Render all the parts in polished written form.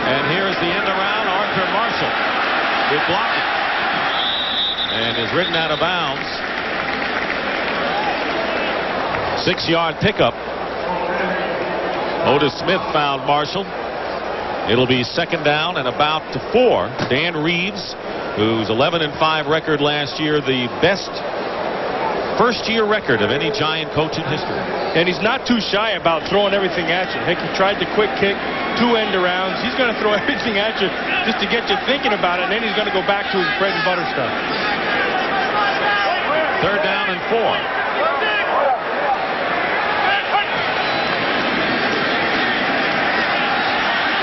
And here's the end around. Arthur Marshall. Good blocking. And is ridden out of bounds. 6-yard pickup. Otis Smith found Marshall. It'll be second down and about 4. Dan Reeves, whose 11-5 record last year, the best first-year record of any Giant coach in history. And he's not too shy about throwing everything at you. He tried the quick kick, 2 end arounds. He's going to throw everything at you just to get you thinking about it, and then he's going to go back to his bread and butter stuff. Third down and 4.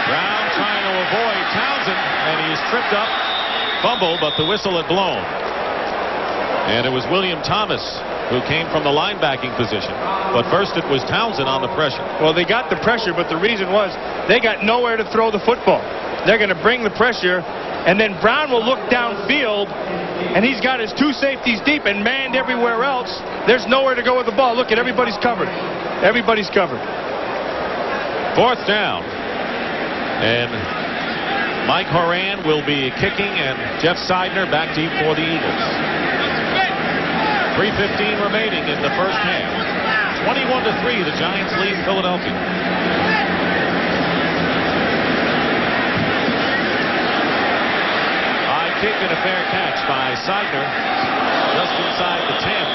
Brown trying to avoid Townsend, and he's tripped up, fumbled, but the whistle had blown. And it was William Thomas who came from the linebacking position. But first it was Townsend on the pressure. Well, they got the pressure, but the reason was they got nowhere to throw the football. They're going to bring the pressure, and then Brown will look downfield, and he's got his 2 safeties deep and manned everywhere else. There's nowhere to go with the ball. Look at everybody's covered. Everybody's covered. Fourth down. And Mike Horan will be kicking, and Jeff Seidner back deep for the Eagles. 3:15 remaining in the first half. 21-3, the Giants lead Philadelphia. High kick and a fair catch by Seidner, just inside the 10.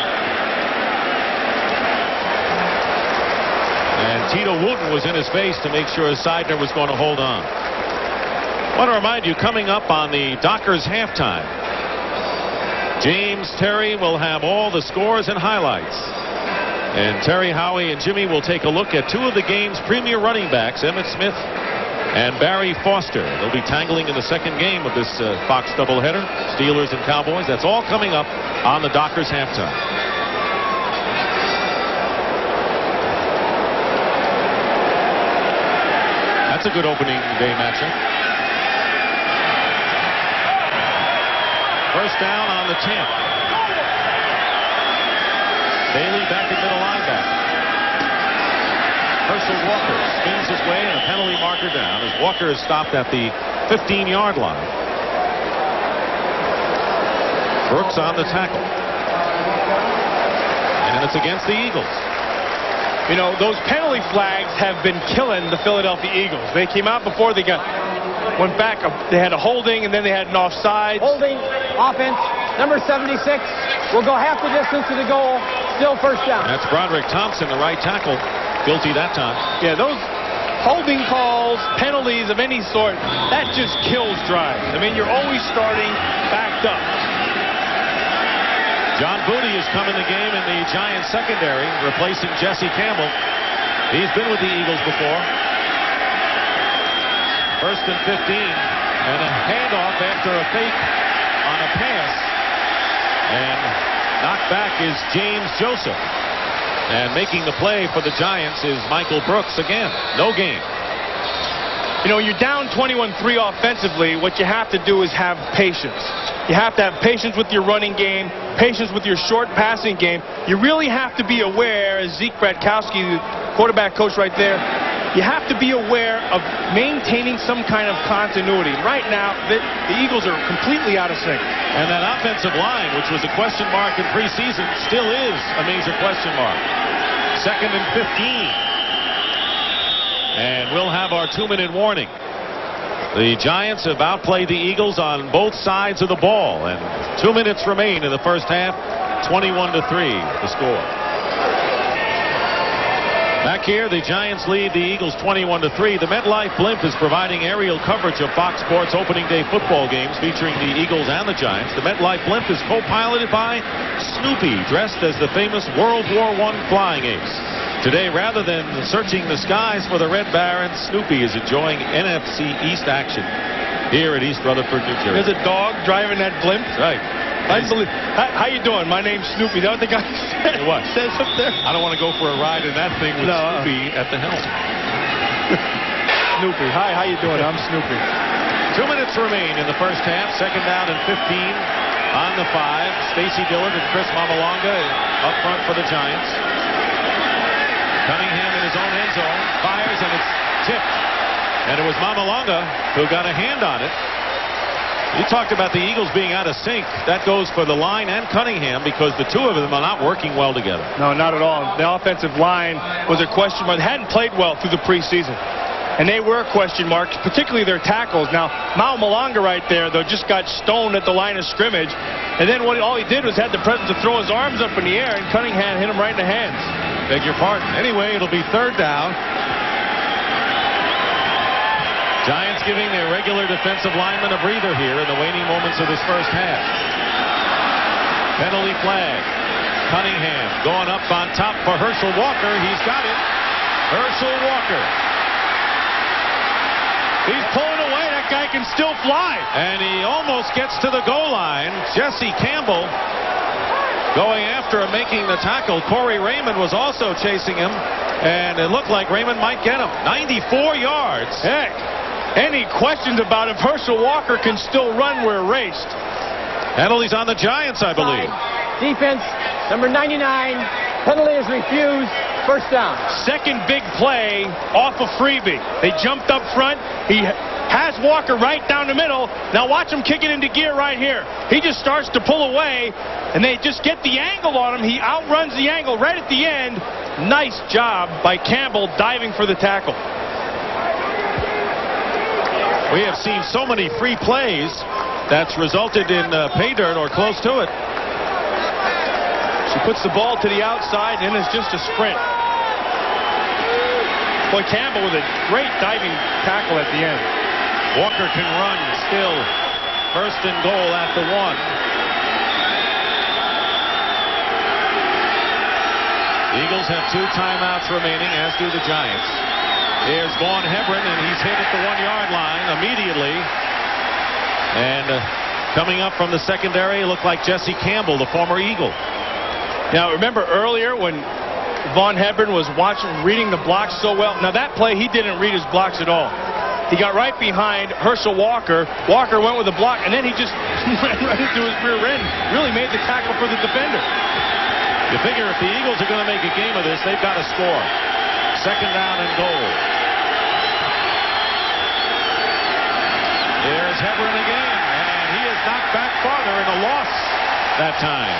And Tito Wooten was in his face to make sure Seidner was going to hold on. I want to remind you, coming up on the Dockers halftime, James Terry will have all the scores and highlights. And Terry, Howie, and Jimmy will take a look at 2 of the game's premier running backs, Emmitt Smith and Barry Foster. They'll be tangling in the second game of this Fox doubleheader, Steelers and Cowboys. That's all coming up on the Dockers halftime. That's a good opening day matchup. First down on the 10. Bailey back at middle linebacker. Herschel Walker spins his way and a penalty marker down as Walker is stopped at the 15-yard line. Brooks on the tackle. And it's against the Eagles. You know, those penalty flags have been killing the Philadelphia Eagles. They came out before they went back. They had a holding, and then they had an offside. Holding, offense, number 76 will go half the distance to the goal. Still first down. That's Broderick Thompson, the right tackle, guilty that time. Yeah, those holding calls, penalties of any sort, that just kills drives. I mean, you're always starting backed up. John Booty has come in the game in the Giants secondary, replacing Jesse Campbell. He's been with the Eagles before. First and 15, and a handoff after a fake on a pass. And knocked back is James Joseph. And making the play for the Giants is Michael Brooks again. No gain. You know, you're down 21-3 offensively. What you have to do is have patience. You have to have patience with your running game, patience with your short passing game. You really have to be aware, as Zeke Bratkowski, the quarterback coach right there, you have to be aware of maintaining some kind of continuity. Right now, the Eagles are completely out of sync. And that offensive line, which was a question mark in preseason, still is a major question mark. Second and 15. And we'll have our 2-minute warning. The Giants have outplayed the Eagles on both sides of the ball, and 2 minutes remain in the first half. 21-3 the score. Back here, the Giants lead the Eagles 21-3. The MetLife blimp is providing aerial coverage of Fox Sports opening day football games featuring the Eagles and the Giants. The MetLife blimp is co-piloted by Snoopy, dressed as the famous World War I flying ace. Today, rather than searching the skies for the Red Baron, Snoopy is enjoying NFC East action here at East Rutherford, New Jersey. There's a dog driving that blimp. Right. How you doing? My name's Snoopy. That what the guy said? What? Says up there? I don't want to go for a ride in that thing with Snoopy at the helm. Snoopy. Hi, how you doing? I'm Snoopy. 2 minutes remain in the first half. Second down and 15 on the 5. Stacy Dillard and Chris Mamalonga up front for the Giants. Cunningham in his own end zone, fires, and it's tipped. And it was Mamalonga who got a hand on it. You talked about the Eagles being out of sync. That goes for the line and Cunningham because the two of them are not working well together. No, not at all. The offensive line was a question mark. They hadn't played well through the preseason. And they were question marks, particularly their tackles. Now, Malanga right there, though, just got stoned at the line of scrimmage. And then all he did was had the presence to throw his arms up in the air, and Cunningham hit him right in the hands. Beg your pardon. Anyway, it'll be third down. Giants giving their regular defensive lineman a breather here in the waning moments of this first half. Penalty flag. Cunningham going up on top for Herschel Walker. He's got it. Herschel Walker. He's pulling away. That guy can still fly. And he almost gets to the goal line. Jesse Campbell going after him, making the tackle. Corey Raymond was also chasing him, and it looked like Raymond might get him. 94 yards. Heck, any questions about if Herschel Walker can still run, we're erased. Penalties on the Giants, I believe. Defense, number 99. Penalty is refused. First down. Second big play off of Freebie. They jumped up front. He has Walker right down the middle. Now watch him kick it into gear right here. He just starts to pull away, and they just get the angle on him. He outruns the angle right at the end. Nice job by Campbell diving for the tackle. We have seen so many free plays that's resulted in pay dirt or close to it. She puts the ball to the outside, and it's just a sprint. Boy, Campbell with a great diving tackle at the end. Walker can run still. First and goal at the 1. The Eagles have 2 timeouts remaining, as do the Giants. Here's Vaughn Hebron, and he's hit at the 1-yard line immediately. And coming up from the secondary, looked like Jesse Campbell, the former Eagle. Now, remember earlier when Vaughn Hebron was reading the blocks so well? Now, that play, he didn't read his blocks at all. He got right behind Herschel Walker. Walker went with the block, and then he just ran right into his rear end. Really made the tackle for the defender. You figure if the Eagles are going to make a game of this, they've got to score. Second down and goal. There's Hebron again, and he is knocked back farther in a loss that time.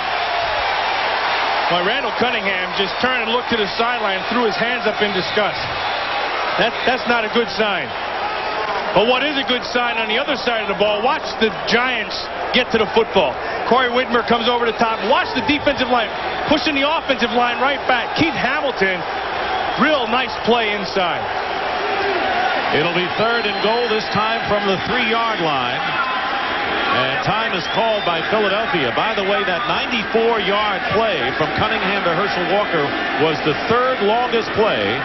Well, Randall Cunningham just turned and looked to the sideline, threw his hands up in disgust. That's not a good sign. But what is a good sign on the other side of the ball, watch the Giants get to the football. Corey Whitmer comes over the top. Watch the defensive line pushing the offensive line right back. Keith Hamilton, real nice play inside. It'll be third and goal, this time from the 3-yard line. And time is called by Philadelphia. By the way, that 94-yard play from Cunningham to Herschel Walker was the 3rd longest play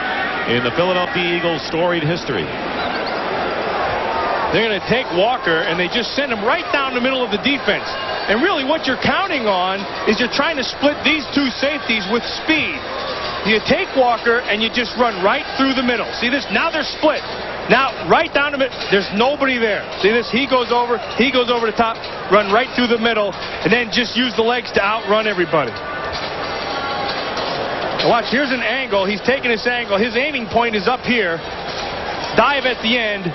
in the Philadelphia Eagles' storied history. They're going to take Walker, and they just send him right down the middle of the defense. And really what you're counting on is you're trying to split these 2 safeties with speed. You take Walker, and you just run right through the middle. See this? Now they're split. Now, right down the middle, there's nobody there. See this? He goes over the top, run right through the middle, and then just use the legs to outrun everybody. Now watch, here's an angle. He's taking this angle. His aiming point is up here. Dive at the end.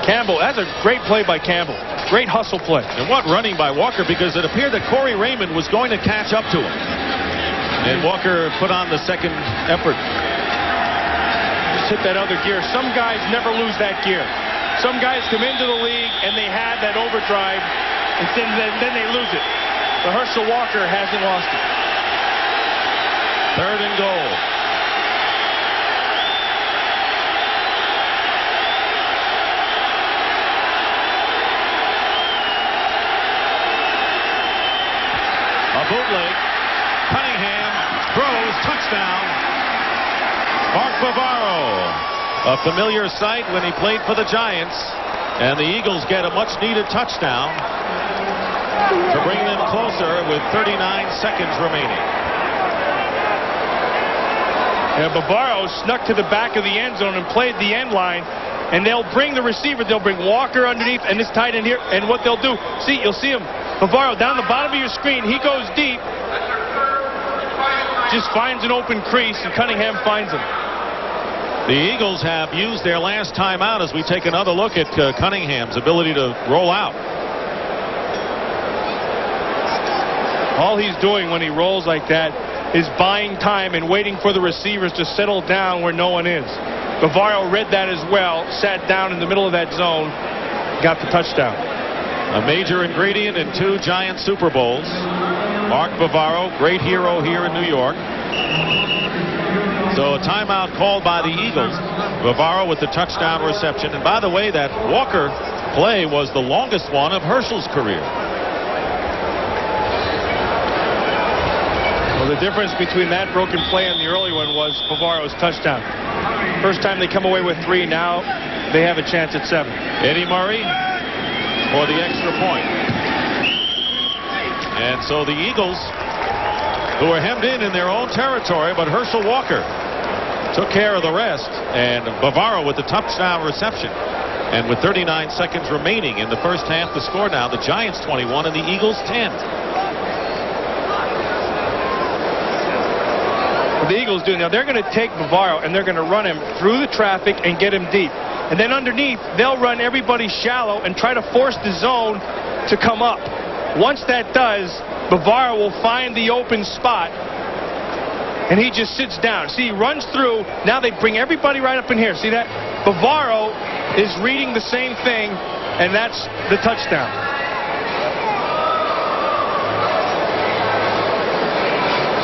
Campbell, that's a great play by Campbell. Great hustle play. And what running by Walker, because it appeared that Corey Raymond was going to catch up to him. And Walker put on the second effort. Hit that other gear. Some guys never lose that gear. Some guys come into the league and they have that overdrive, and then they lose it. But Herschel Walker hasn't lost it. Third and goal. A bootleg. Cunningham throws, touchdown. Mark Bavaro, a familiar sight when he played for the Giants, and the Eagles get a much-needed touchdown to bring them closer with 39 seconds remaining. And Bavaro snuck to the back of the end zone and played the end line, and they'll bring the receiver. They'll bring Walker underneath and this tight end here, and what they'll do, see, you'll see him, Bavaro down the bottom of your screen. He goes deep, just finds an open crease, and Cunningham finds him. The Eagles have used their last timeout as we take another look at Cunningham's ability to roll out. All he's doing when he rolls like that is buying time and waiting for the receivers to settle down where no one is. Bavaro read that as well, sat down in the middle of that zone, got the touchdown. A major ingredient in 2 Giant Super Bowls. Mark Bavaro, great hero here in New York. So a timeout called by the Eagles. Bavaro with the touchdown reception. And by the way, that Walker play was the longest one of Herschel's career. Well, the difference between that broken play and the early one was Bavaro's touchdown. First time they come away with 3, now they have a chance at 7. Eddie Murray for the extra point. And so the Eagles, who were hemmed in their own territory, but Herschel Walker took care of the rest, and Bavaro with the touchdown reception. And with 39 seconds remaining in the first half, the score now, the Giants 21 and the Eagles 10. What the Eagles do now, they're going to take Bavaro and they're going to run him through the traffic and get him deep. And then underneath, they'll run everybody shallow and try to force the zone to come up. Once that does, Bavaro will find the open spot and he just sits down. See, he runs through. Now they bring everybody right up in here. See that? Bavaro is reading the same thing, and that's the touchdown.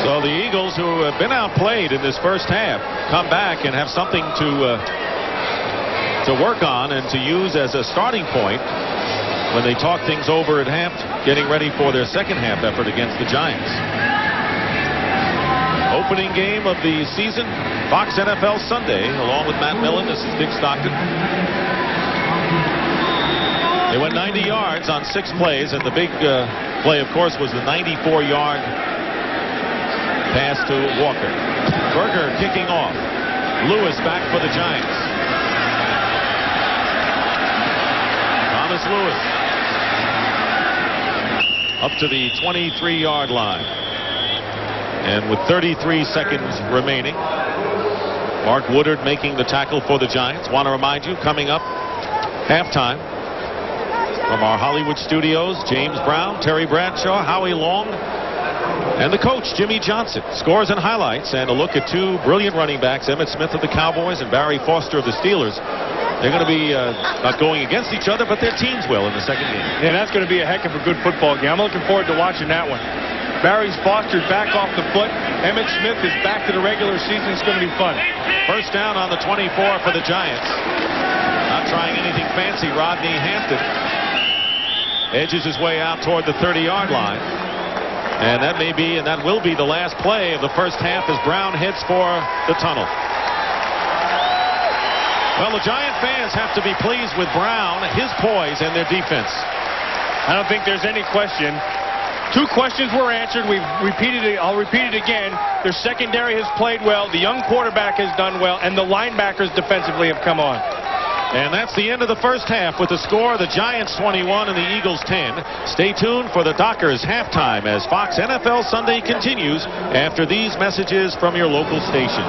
So the Eagles, who have been outplayed in this first half, come back and have something to work on and to use as a starting point when they talk things over at half, getting ready for their second half effort against the Giants. Opening game of the season, Fox NFL Sunday, along with Matt Millen. This is Dick Stockton. They went 90 yards on 6 plays, and the big play, of course, was the 94-yard pass to Walker. Berger kicking off. Lewis back for the Giants. Thomas Lewis up to the 23-yard line. And with 33 seconds remaining, Mark Woodard making the tackle for the Giants. Want to remind you, coming up halftime from our Hollywood studios, James Brown, Terry Bradshaw, Howie Long, and the coach, Jimmy Johnson. Scores and highlights and a look at 2 brilliant running backs, Emmitt Smith of the Cowboys and Barry Foster of the Steelers. They're going to be not going against each other, but their teams will in the second game. Yeah, that's going to be a heck of a good football game. I'm looking forward to watching that one. Barry Foster's back off the foot. Emmitt Smith is back to the regular season. It's going to be fun. First down on the 24 for the Giants. Not trying anything fancy. Rodney Hampton edges his way out toward the 30-yard line. And that may be, and that will be, the last play of the first half as Brown heads for the tunnel. Well, the Giant fans have to be pleased with Brown, his poise, and their defense. I don't think there's any question. 2 questions were answered. We've repeated it. I'll repeat it again. Their secondary has played well. The young quarterback has done well. And the linebackers defensively have come on. And that's the end of the first half with the score, the Giants 21 and the Eagles 10. Stay tuned for the Dockers halftime as Fox NFL Sunday continues after these messages from your local station.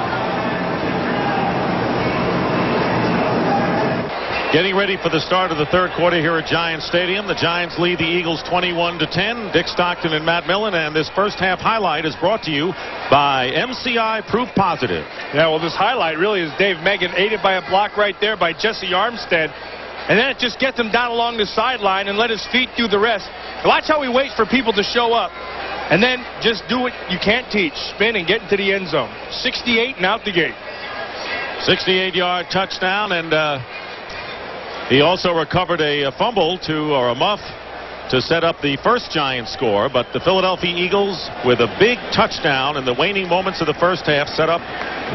Getting ready for the start of the third quarter here at Giants Stadium. The Giants lead the Eagles 21-10. Dick Stockton and Matt Millen, and this first half highlight is brought to you by MCI Proof Positive. Yeah, well, this highlight really is Dave Megan, aided by a block right there by Jesse Armstead. And then it just gets him down along the sideline and let his feet do the rest. Watch how he waits for people to show up. And then just do what you can't teach. Spin and get into the end zone. 68 and out the gate. 68-yard touchdown, and he also recovered a fumble or a muff to set up the first Giants score. But the Philadelphia Eagles, with a big touchdown in the waning moments of the first half, set up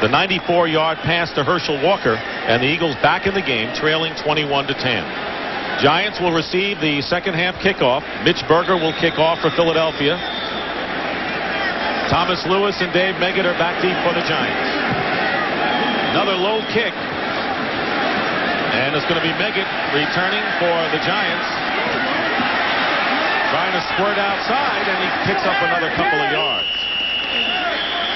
the 94-yard pass to Herschel Walker, and the Eagles back in the game, trailing 21-10. Giants will receive the second half kickoff. Mitch Berger will kick off for Philadelphia. Thomas Lewis and Dave Meggett are back deep for the Giants. Another low kick. And it's going to be Meggett returning for the Giants. Trying to squirt outside, and he picks up another couple of yards.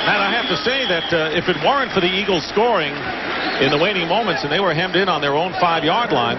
And I have to say that if it weren't for the Eagles scoring, in the waning moments, and they were hemmed in on their own 5-yard line.